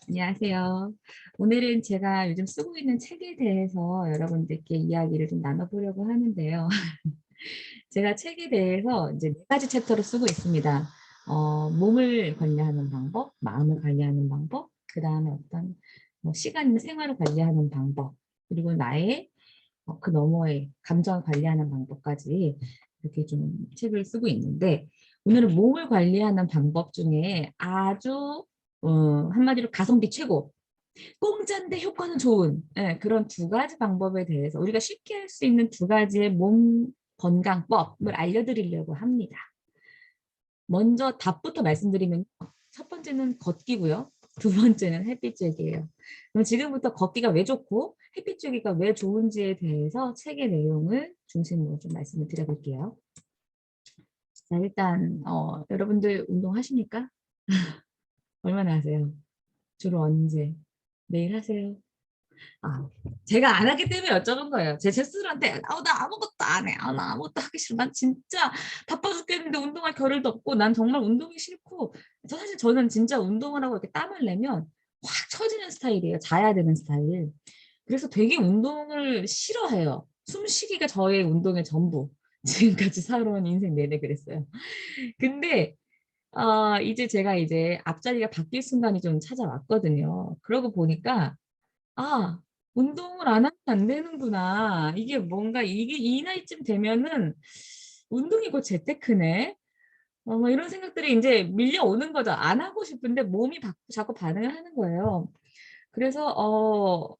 안녕하세요. 오늘은 제가 요즘 쓰고 있는 책에 대해서 여러분들께 이야기를 좀 나눠보려고 하는데요. 제가 책에 대해서 이제 네 가지 챕터로 쓰고 있습니다. 몸을 관리하는 방법, 마음을 관리하는 방법, 그 다음에 어떤 뭐 시간, 생활을 관리하는 방법, 그리고 나의 그 너머의 감정을 관리하는 방법까지 이렇게 좀 책을 쓰고 있는데 오늘은 몸을 관리하는 방법 중에 아주 한마디로 가성비 최고 공짜인데 효과는 좋은 그런 두 가지 방법에 대해서 우리가 쉽게 할 수 있는 두 가지의 몸 건강법을 알려드리려고 합니다. 먼저 답부터 말씀드리면 첫 번째는 걷기고요. 두 번째는 햇빛 쬐기예요. 그럼 지금부터 걷기가 왜 좋고 햇빛 쬐기가 왜 좋은지에 대해서 책의 내용을 중심으로 좀 말씀을 드려볼게요. 자, 일단 여러분들 운동하십니까? 얼마나 하세요? 주로 언제? 매일 하세요? 아, 제가 안 하기 때문에 여쭤본 거예요. 제 스스로한테 나 아무것도 안 해. 나 아무것도 하기 싫어. 난 진짜 바빠 죽겠는데 운동할 겨를도 없고 난 정말 운동이 싫고 사실 저는 진짜 운동을 하고 이렇게 땀을 내면 확 처지는 스타일이에요. 자야 되는 스타일. 그래서 되게 운동을 싫어해요. 숨쉬기가 저의 운동의 전부. 지금까지 살아온 인생 내내 그랬어요. 근데 이제 제가 이제 앞자리가 바뀔 순간이 좀 찾아왔거든요. 그러고 보니까 아, 운동을 안 하면 안 되는구나. 이게 뭔가 이게 이 나이쯤 되면은 운동이 곧 재테크네. 뭐 이런 생각들이 이제 밀려오는 거죠. 안 하고 싶은데 몸이 자꾸 반응을 하는 거예요. 그래서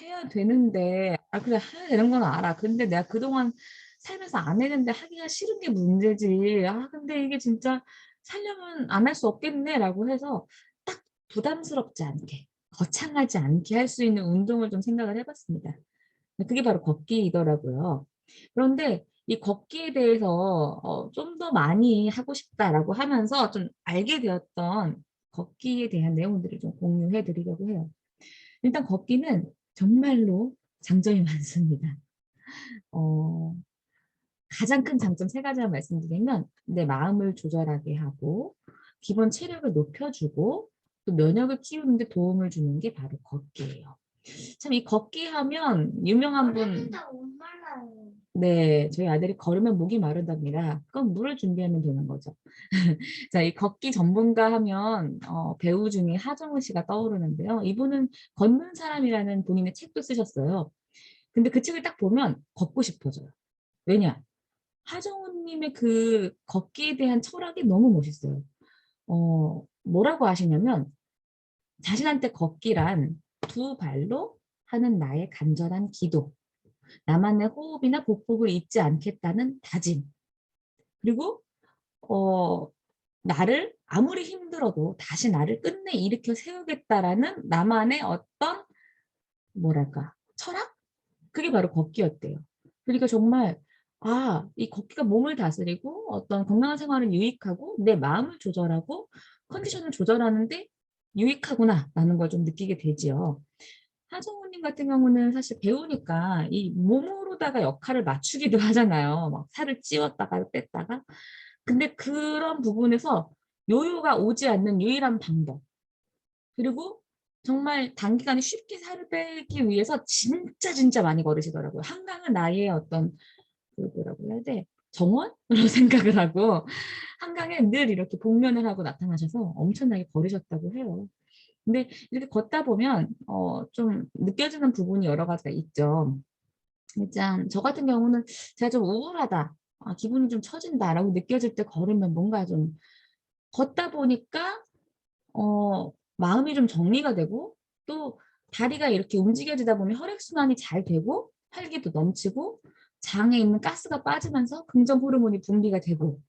해야 되는데 그래 해야 되는 건 알아. 근데 내가 그동안 살면서 안 했는데 하기가 싫은 게 문제지. 근데 이게 진짜 살려면 안 할 수 없겠네라고 해서 딱 부담스럽지 않게 거창하지 않게 할 수 있는 운동을 좀 생각을 해봤습니다. 그게 바로 걷기이더라고요. 그런데 이 걷기에 대해서 좀 더 많이 하고 싶다라고 하면서 좀 알게 되었던 걷기에 대한 내용들을 좀 공유해 드리려고 해요. 일단 걷기는 정말로 장점이 많습니다. 어, 가장 큰 장점 세 가지만 말씀드리면 내 마음을 조절하게 하고 기본 체력을 높여주고 또 면역을 키우는 데 도움을 주는 게 바로 걷기예요. 참 이 걷기 하면 유명한 분, 네, 저희 아들이 걸으면 목이 마르답니다. 그럼 물을 준비하면 되는 거죠. 자, 이 걷기 전문가 하면 배우 중에 하정우 씨가 떠오르는데요. 이분은 걷는 사람이라는 본인의 책도 쓰셨어요. 근데 그 책을 딱 보면 걷고 싶어져요. 왜냐? 하정우님의 그 걷기에 대한 철학이 너무 멋있어요. 뭐라고 하시냐면 자신한테 걷기란 두 발로 하는 나의 간절한 기도, 나만의 호흡이나 복복을 잊지 않겠다는 다짐, 그리고 어, 나를 아무리 힘들어도 다시 나를 끝내 일으켜 세우겠다라는 나만의 어떤 뭐랄까 철학? 그게 바로 걷기였대요. 그러니까 정말 이 걷기가 몸을 다스리고 어떤 건강한 생활을 유익하고 내 마음을 조절하고 컨디션을 조절하는데 유익하구나라는 걸 좀 느끼게 되지요. 하정우님 같은 경우는 사실 배우니까 이 몸으로다가 역할을 맞추기도 하잖아요. 막 살을 찌웠다가 뺐다가. 근데 그런 부분에서 요요가 오지 않는 유일한 방법. 그리고 정말 단기간에 쉽게 살을 빼기 위해서 진짜 진짜 많이 걸으시더라고요. 한강은 나의 어떤 그 뭐라고 해야 돼? 정원으로 생각을 하고 한강에 늘 이렇게 복면을 하고 나타나셔서 엄청나게 걸으셨다고 해요. 근데 이렇게 걷다 보면 좀 느껴지는 부분이 여러 가지가 있죠. 일단 저 같은 경우는 제가 좀 우울하다, 기분이 좀 처진다라고 느껴질 때 걸으면 뭔가 좀 걷다 보니까 마음이 좀 정리가 되고 또 다리가 이렇게 움직여지다 보면 혈액순환이 잘 되고 활기도 넘치고 장에 있는 가스가 빠지면서 긍정 호르몬이 분비가 되고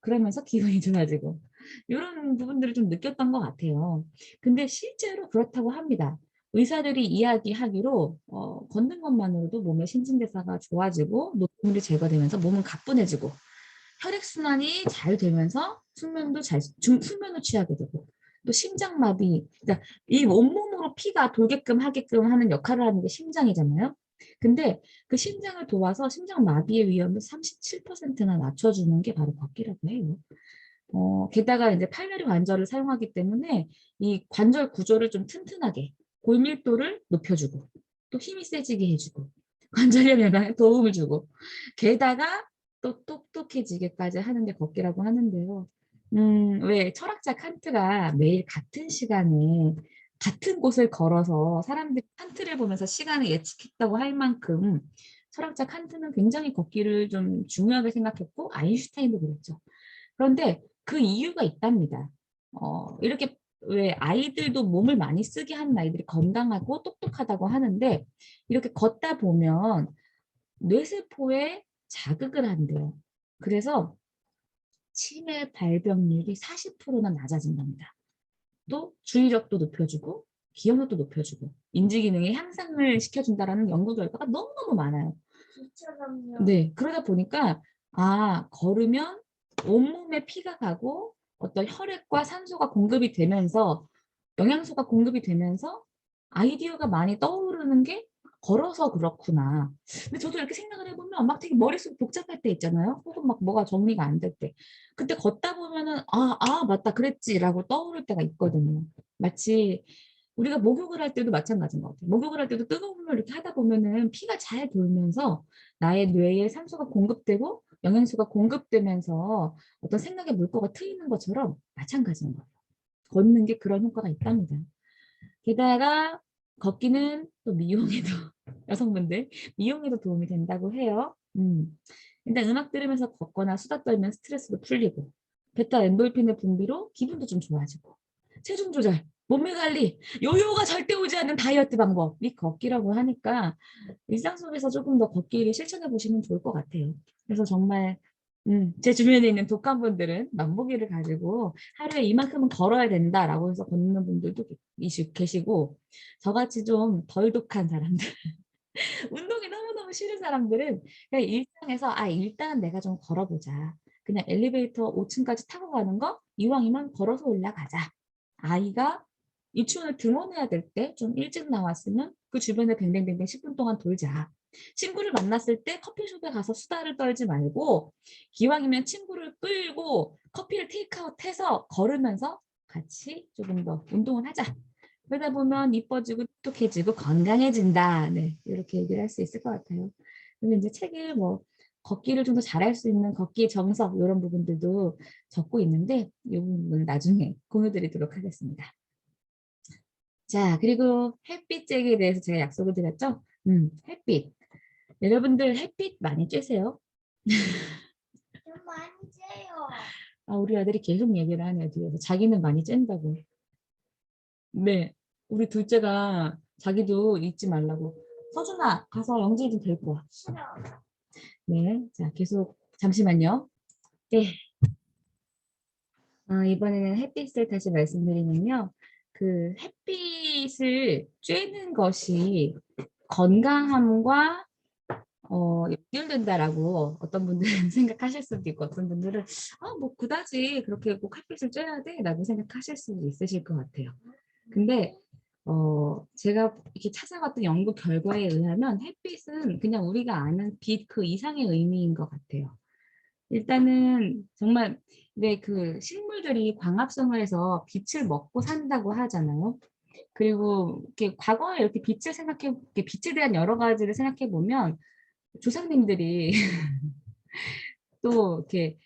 그러면서 기분이 좋아지고 이런 부분들을 좀 느꼈던 것 같아요. 근데 실제로 그렇다고 합니다. 의사들이 이야기하기로 걷는 것만으로도 몸의 신진대사가 좋아지고 노폐물이 제거되면서 몸은 가뿐해지고 혈액순환이 잘 되면서 숙면도 취하게 되고 또 심장마비, 그러니까 이 온몸으로 피가 돌게끔 하게끔 하는 역할을 하는 게 심장이잖아요. 근데 그 심장을 도와서 심장마비의 위험을 37%나 낮춰주는 게 바로 걷기라고 해요. 게다가 이제 팔다리 관절을 사용하기 때문에 이 관절 구조를 좀 튼튼하게 골밀도를 높여주고 또 힘이 세지게 해주고 관절염 예방에 도움을 주고 게다가 또 똑똑해지게까지 하는 게 걷기라고 하는데요. 왜 철학자 칸트가 매일 같은 시간에 같은 곳을 걸어서 사람들이 칸트를 보면서 시간을 예측했다고 할 만큼 철학자 칸트는 굉장히 걷기를 좀 중요하게 생각했고 아인슈타인도 그랬죠. 그런데 그 이유가 있답니다. 이렇게 왜 아이들도 몸을 많이 쓰게 하는 아이들이 건강하고 똑똑하다고 하는데 이렇게 걷다 보면 뇌세포에 자극을 한대요. 그래서 치매 발병률이 40%나 낮아진답니다. 또 주의력도 높여주고 기억력도 높여주고 인지 기능의 향상을 시켜준다라는 연구 결과가 너무너무 많아요. 저처럼요. 네, 그러다 보니까 걸으면 온몸에 피가 가고 어떤 혈액과 산소가 공급이 되면서 영양소가 공급이 되면서 아이디어가 많이 떠오르는 게 걸어서 그렇구나. 근데 저도 이렇게 생각을 해보면 막 되게 머릿속이 복잡할 때 있잖아요. 혹은 막 뭐가 정리가 안 될 때. 그때 걷다 보면은 맞다 그랬지라고 떠오를 때가 있거든요. 마치 우리가 목욕을 할 때도 마찬가지인 것 같아요. 목욕을 할 때도 뜨거운 물을 이렇게 하다 보면은 피가 잘 돌면서 나의 뇌에 산소가 공급되고 영양소가 공급되면서 어떤 생각의 물꼬가 트이는 것처럼 마찬가지인 거예요. 걷는 게 그런 효과가 있답니다. 게다가 걷기는 또 미용에도 여성분들 미용에도 도움이 된다고 해요. 일단 음악 들으면서 걷거나 수다 떨면 스트레스도 풀리고 베타 엔돌핀의 분비로 기분도 좀 좋아지고 체중 조절, 몸매 관리, 요요가 절대 오지 않는 다이어트 방법이 걷기라고 하니까 일상 속에서 조금 더 걷기를 실천해 보시면 좋을 것 같아요. 그래서 정말 제 주변에 있는 독감분들은 만보기를 가지고 하루에 이만큼은 걸어야 된다라고 해서 걷는 분들도 계시고 저같이 좀 덜 독한 사람들 운동이 너무너무 싫은 사람들은 그냥 일상에서 일단 내가 좀 걸어보자. 그냥 엘리베이터 5층까지 타고 가는 거 이왕이면 걸어서 올라가자. 아이가 유치원을 등원해야 될 때 좀 일찍 나왔으면 그 주변에 뱅뱅뱅뱅 10분 동안 돌자. 친구를 만났을 때 커피숍에 가서 수다를 떨지 말고 기왕이면 친구를 끌고 커피를 테이크아웃해서 걸으면서 같이 조금 더 운동을 하자. 그러다 보면 이뻐지고 똑똑해지고 건강해진다. 네, 이렇게 얘기를 할 수 있을 것 같아요. 그리고 이제 책에 뭐 걷기를 좀 더 잘할 수 있는 걷기 정석 이런 부분들도 적고 있는데 이 부분은 나중에 공유드리도록 하겠습니다. 자, 그리고 햇빛 쬐기에 대해서 제가 약속을 드렸죠? 햇빛. 여러분들 햇빛 많이 쬐세요? 좀 많이 째요. 우리 아들이 계속 얘기를 하네요, 뒤에서. 자기는 많이 쬐다고. 네, 우리 둘째가 자기도 잊지 말라고. 서준아, 가서 영지 좀 데리고 와. 싫어. 네, 자, 계속, 잠시만요. 네, 이번에는 햇빛을 다시 말씀드리면요. 그 햇빛을 쬐는 것이 건강함과 연결된다라고 어떤 분들은 생각하실 수도 있고 어떤 분들은 뭐 그다지 그렇게 꼭 햇빛을 쬐야 돼? 라고 생각하실 수도 있으실 것 같아요. 근데 제가 이렇게 찾아봤던 연구 결과에 의하면 햇빛은 그냥 우리가 아는 빛 그 이상의 의미인 것 같아요. 일단은 정말 그 식물들이 광합성을 해서 빛을 먹고 산다고 하잖아요. 그리고 이렇게 과거에 이렇게 이렇게 빛에 대한 여러 가지를 생각해 보면 조상님들이 또 이렇게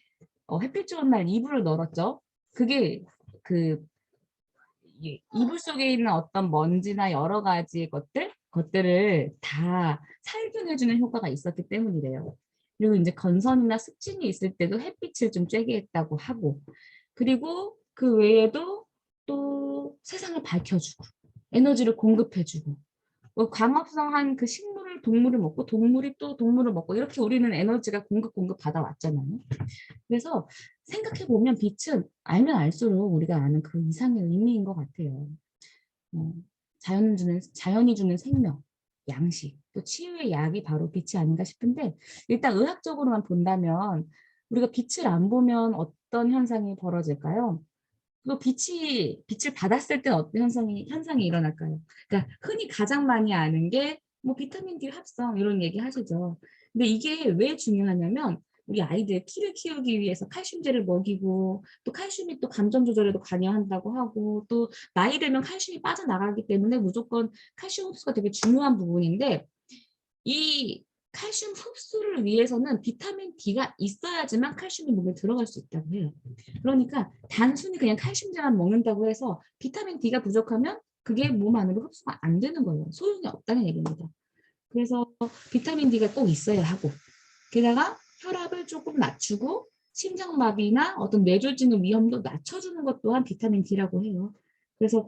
햇빛 좋은 날 이불을 널었죠. 그게 그 이불 속에 있는 어떤 먼지나 여러 가지 것들을 다 살균해주는 효과가 있었기 때문이래요. 그리고 이제 건선이나 습진이 있을 때도 햇빛을 좀 쬐게 했다고 하고, 그리고 그 외에도 또 세상을 밝혀주고, 에너지를 공급해주고, 광합성한 그 식물을 동물을 먹고 동물이 또 동물을 먹고 이렇게 우리는 에너지가 공급 받아왔잖아요. 그래서 생각해 보면 빛은 알면 알수록 우리가 아는 그 이상의 의미인 것 같아요. 어, 자연이 주는 생명, 양식, 또 치유의 약이 바로 빛이 아닌가 싶은데 일단 의학적으로만 본다면 우리가 빛을 안 보면 어떤 현상이 벌어질까요? 또 빛을 받았을 때 어떤 현상이 일어날까요? 그러니까 흔히 가장 많이 아는 게 뭐 비타민 D 합성 이런 얘기 하시죠. 근데 이게 왜 중요하냐면 우리 아이들 키를 키우기 위해서 칼슘제를 먹이고 또 칼슘이 또 감정 조절에도 관여한다고 하고 또 나이 들면 칼슘이 빠져나가기 때문에 무조건 칼슘 흡수가 되게 중요한 부분인데 이 칼슘 흡수를 위해서는 비타민 D가 있어야지만 칼슘이 몸에 들어갈 수 있다고 해요. 그러니까 단순히 그냥 칼슘제만 먹는다고 해서 비타민 D가 부족하면 그게 몸 안으로 흡수가 안 되는 거예요. 소용이 없다는 얘기입니다. 그래서 비타민 D가 꼭 있어야 하고 게다가 혈압을 조금 낮추고 심장마비나 어떤 뇌졸중 위험도 낮춰주는 것 또한 비타민 D라고 해요. 그래서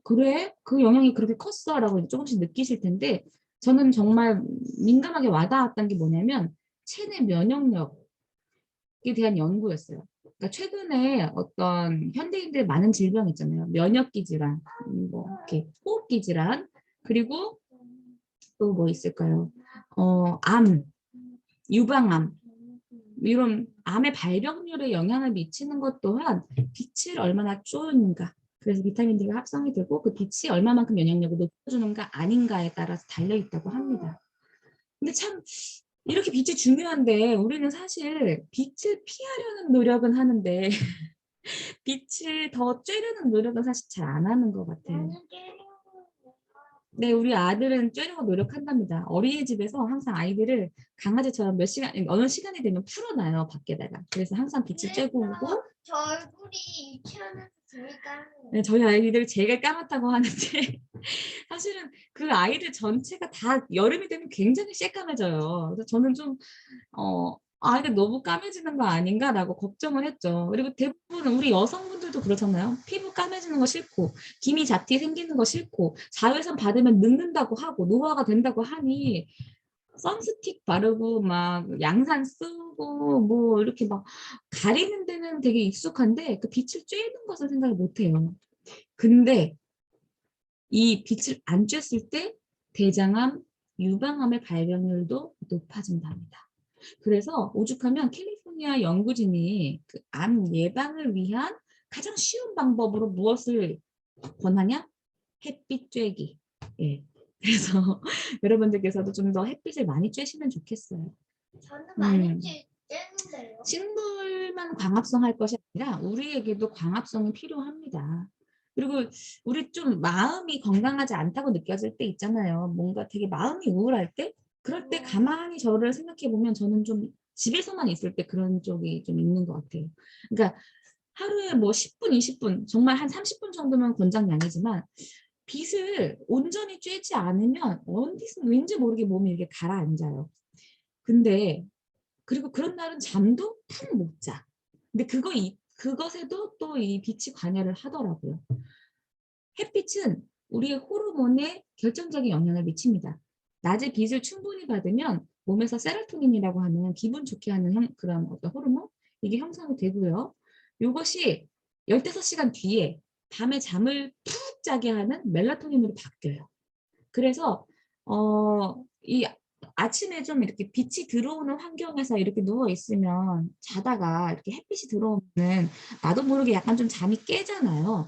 그래? 그 영향이 그렇게 컸어? 라고 조금씩 느끼실 텐데 저는 정말 민감하게 와닿았던 게 뭐냐면 체내 면역력에 대한 연구였어요. 그러니까 최근에 어떤 현대인들 많은 질병 있잖아요. 면역기 질환, 뭐 이렇게 호흡기 질환, 그리고 또 뭐 있을까요? 암, 유방암, 이런 암의 발병률에 영향을 미치는 것 또한 빛을 얼마나 쬐는가. 그래서 비타민 D가 합성이 되고 그 빛이 얼마만큼 면역력을 높여주는가 아닌가에 따라서 달려있다고 합니다. 근데 참 이렇게 빛이 중요한데 우리는 사실 빛을 피하려는 노력은 하는데 빛을 더 쬐려는 노력은 사실 잘 안 하는 것 같아요. 네, 우리 아들은 쬐려고 노력한답니다. 어린이집에서 항상 아이들을 강아지처럼 몇 시간, 어느 시간이 되면 풀어놔요, 밖에다가. 그래서 항상 빛을 쬐고 오고. 저 얼굴이 유치원에서 제일 까매요. 네, 저희 아이들이 제일 까맣다고 하는데 사실은 그 아이들 전체가 다 여름이 되면 굉장히 새까매져요. 그래서 저는 좀 이게 너무 까매지는 거 아닌가라고 걱정을 했죠. 그리고 대부분 우리 여성분들도 그렇잖아요. 피부 까매지는 거 싫고 기미 자티 생기는 거 싫고 자외선 받으면 늙는다고 하고 노화가 된다고 하니 선스틱 바르고 막 양산 쓰고 뭐 이렇게 막 가리는 데는 되게 익숙한데 그 빛을 쬐는 것을 생각을 못 해요. 근데 이 빛을 안 쬐을 때 대장암, 유방암의 발병률도 높아진답니다. 그래서 오죽하면 캘리포니아 연구진이 그 암 예방을 위한 가장 쉬운 방법으로 무엇을 권하냐? 햇빛 쬐기. 예. 그래서 여러분들께서도 좀 더 햇빛을 많이 쬐시면 좋겠어요. 저는 많이 음. 쬐는데요. 식물만 광합성할 것이 아니라 우리에게도 광합성이 필요합니다. 그리고 우리 좀 마음이 건강하지 않다고 느껴질 때 있잖아요. 뭔가 되게 마음이 우울할 때 그럴 때 가만히 저를 생각해 보면 저는 좀 집에서만 있을 때 그런 쪽이 좀 있는 것 같아요. 그러니까 하루에 뭐 10분, 20분, 정말 한 30분 정도면 권장량이지만 빛을 온전히 쬐지 않으면 어디서 왠지 모르게 몸이 이렇게 가라앉아요. 근데 그리고 그런 날은 잠도 푹 못 자. 근데 그것에도 또 이 빛이 관여를 하더라고요. 햇빛은 우리의 호르몬에 결정적인 영향을 미칩니다. 낮에 빛을 충분히 받으면 몸에서 세로토닌이라고 하는 기분 좋게 하는 그런 어떤 호르몬 이게 형성이 되고요. 이것이 15시간 뒤에 밤에 잠을 푹 자게 하는 멜라토닌으로 바뀌어요. 그래서 이 아침에 좀 이렇게 빛이 들어오는 환경에서 이렇게 누워 있으면 자다가 이렇게 햇빛이 들어오면 나도 모르게 약간 좀 잠이 깨잖아요.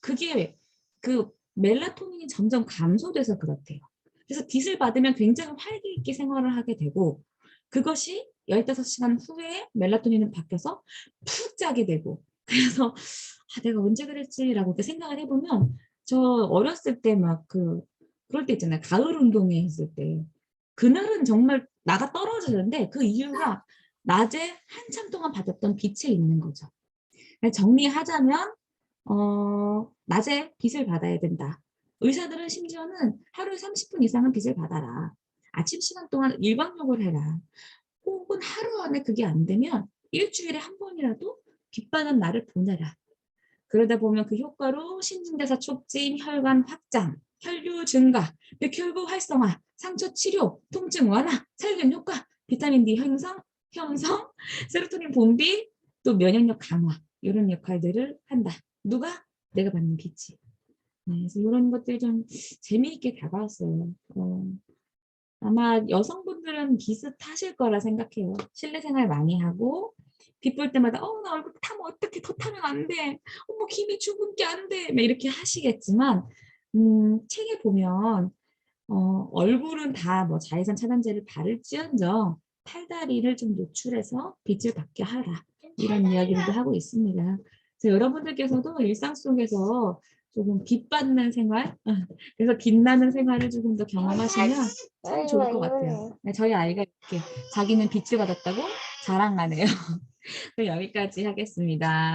그게 그 멜라토닌이 점점 감소돼서 그렇대요. 그래서 빛을 받으면 굉장히 활기 있게 생활을 하게 되고 그것이 15시간 후에 멜라토닌은 바뀌어서 푹 자게 되고 그래서 내가 언제 그랬지라고 이렇게 생각을 해보면 저 어렸을 때 막 그럴 때 있잖아요. 가을 운동회 했을 때. 그날은 정말 나가 떨어지는데 그 이유가 낮에 한참 동안 받았던 빛에 있는 거죠. 정리하자면 낮에 빛을 받아야 된다. 의사들은 심지어는 하루에 30분 이상은 빛을 받아라. 아침 시간 동안 일광욕을 해라. 혹은 하루 안에 그게 안 되면 일주일에 한 번이라도 빛바는 날을 보내라. 그러다 보면 그 효과로 신진대사 촉진, 혈관 확장, 혈류 증가, 백혈구 활성화, 상처 치료, 통증 완화, 살균 효과, 비타민 D 형성, 세로토닌 분비, 또 면역력 강화 이런 역할들을 한다. 누가? 내가 받는 빛이. 네, 그래서 이런 것들이 좀 재미있게 다가왔어요. 아마 여성분들은 비슷하실 거라 생각해요. 실내 생활 많이 하고 빛 볼 때마다 나 얼굴 타면 어떻게 더 타면 안 돼. 어머 김이 죽은 게 안 돼. 막 이렇게 하시겠지만 책에 보면 얼굴은 다 뭐 자외선 차단제를 바를지언정 팔다리를 좀 노출해서 빛을 받게 하라. 이런 이야기들도 하고 있습니다. 그래서 여러분들께서도 일상 속에서 조금 빛 받는 생활, 그래서 빛나는 생활을 조금 더 경험하시면 참 좋을 것 같아요. 저희 아이가 이렇게 자기는 빛을 받았다고 자랑하네요. 그럼 여기까지 하겠습니다.